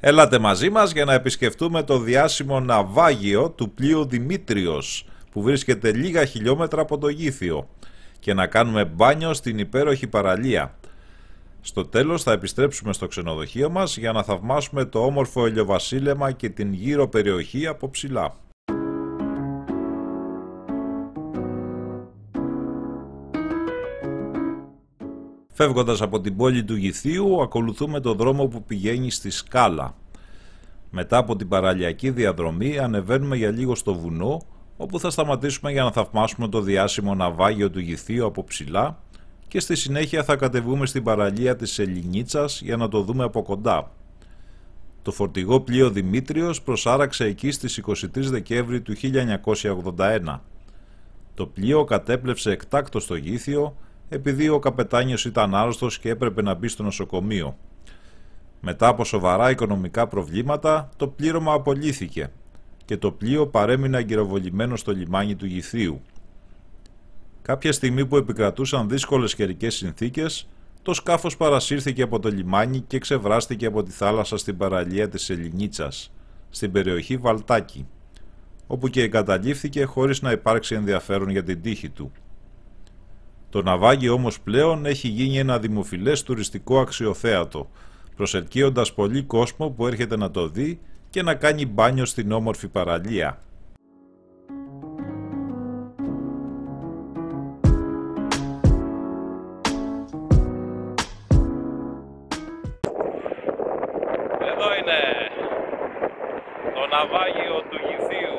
Έλατε μαζί μας για να επισκεφτούμε το διάσημο ναυάγιο του πλοίου Δημήτριος, που βρίσκεται λίγα χιλιόμετρα από το Γήθιο, και να κάνουμε μπάνιο στην υπέροχη παραλία. Στο τέλος θα επιστρέψουμε στο ξενοδοχείο μας για να θαυμάσουμε το όμορφο ηλιοβασίλεμα και την γύρω περιοχή από ψηλά. Φεύγοντας από την πόλη του Γηθίου, ακολουθούμε το δρόμο που πηγαίνει στη Σκάλα. Μετά από την παραλιακή διαδρομή ανεβαίνουμε για λίγο στο βουνό, όπου θα σταματήσουμε για να θαυμάσουμε το διάσημο ναυάγιο του Γηθίου από ψηλά και στη συνέχεια θα κατεβούμε στην παραλία της Ελληνίτσας για να το δούμε από κοντά. Το φορτηγό πλοίο Δημήτριος προσάραξε εκεί στις 23 Δεκέμβρη του 1981. Το πλοίο κατέπλευσε εκτάκτως στο Γήθιο επειδή ο καπετάνιος ήταν άρρωστος και έπρεπε να μπει στο νοσοκομείο. Μετά από σοβαρά οικονομικά προβλήματα, το πλήρωμα απολύθηκε και το πλοίο παρέμεινε αγκυροβολημένο στο λιμάνι του Γηθίου. Κάποια στιγμή που επικρατούσαν δύσκολες καιρικές συνθήκες, το σκάφος παρασύρθηκε από το λιμάνι και ξεβράστηκε από τη θάλασσα στην παραλία της Ελληνίτσας, στην περιοχή Βαλτάκη, όπου και εγκαταλείφθηκε χωρίς να υπάρξει ενδιαφέρον για την τύχη του. Το ναυάγιο όμως πλέον έχει γίνει ένα δημοφιλές τουριστικό αξιοθέατο, προσελκύοντας πολύ κόσμο που έρχεται να το δει και να κάνει μπάνιο στην όμορφη παραλία. Εδώ είναι το ναυάγιο του Γηθίου,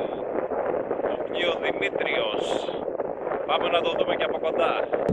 το πλοίο Δημήτριος. Πάμε να το δούμε και από κοντά.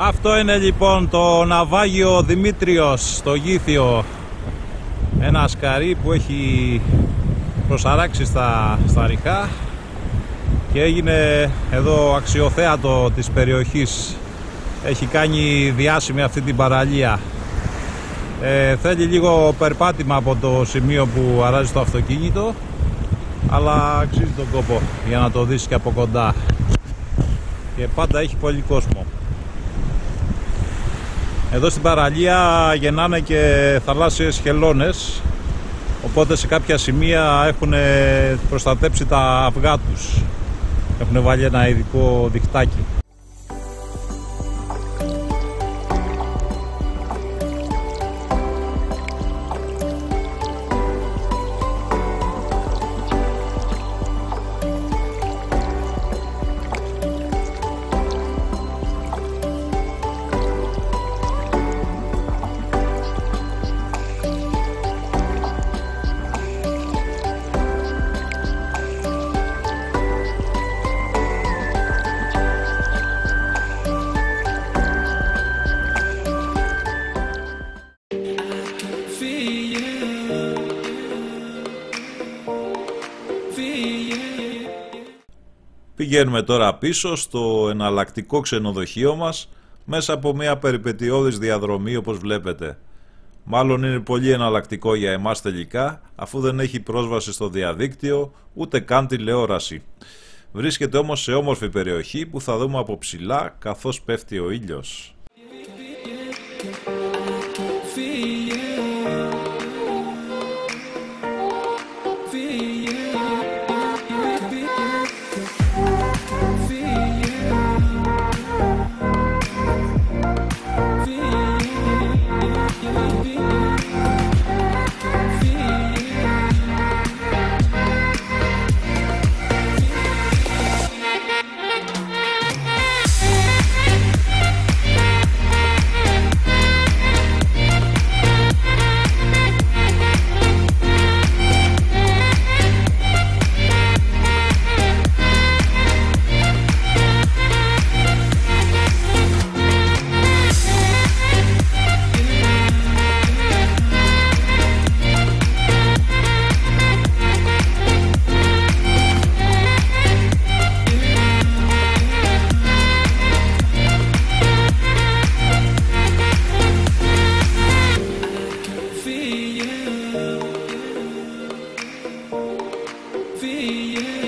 Αυτό είναι λοιπόν το ναυάγιο Δημήτριος στο Γήθιο. Ένα ασκαρί που έχει προσαράξει στα ριχά και έγινε εδώ αξιοθέατο της περιοχής. Έχει κάνει διάσημη αυτή την παραλία. Θέλει λίγο περπάτημα από το σημείο που αράζει το αυτοκίνητο, αλλά αξίζει τον κόπο για να το δεις και από κοντά. Και πάντα έχει πολύ κόσμο. Εδώ στην παραλία γεννάνε και θαλάσσιες χελώνες, οπότε σε κάποια σημεία έχουν προστατέψει τα αυγά τους. Έχουν βάλει ένα ειδικό διχτάκι. Πηγαίνουμε τώρα πίσω στο εναλλακτικό ξενοδοχείο μας μέσα από μια περιπετειώδης διαδρομή, όπως βλέπετε. Μάλλον είναι πολύ εναλλακτικό για εμάς τελικά, αφού δεν έχει πρόσβαση στο διαδίκτυο ούτε καν τηλεόραση. Βρίσκεται όμως σε όμορφη περιοχή που θα δούμε από ψηλά καθώς πέφτει ο ήλιος. Yeah.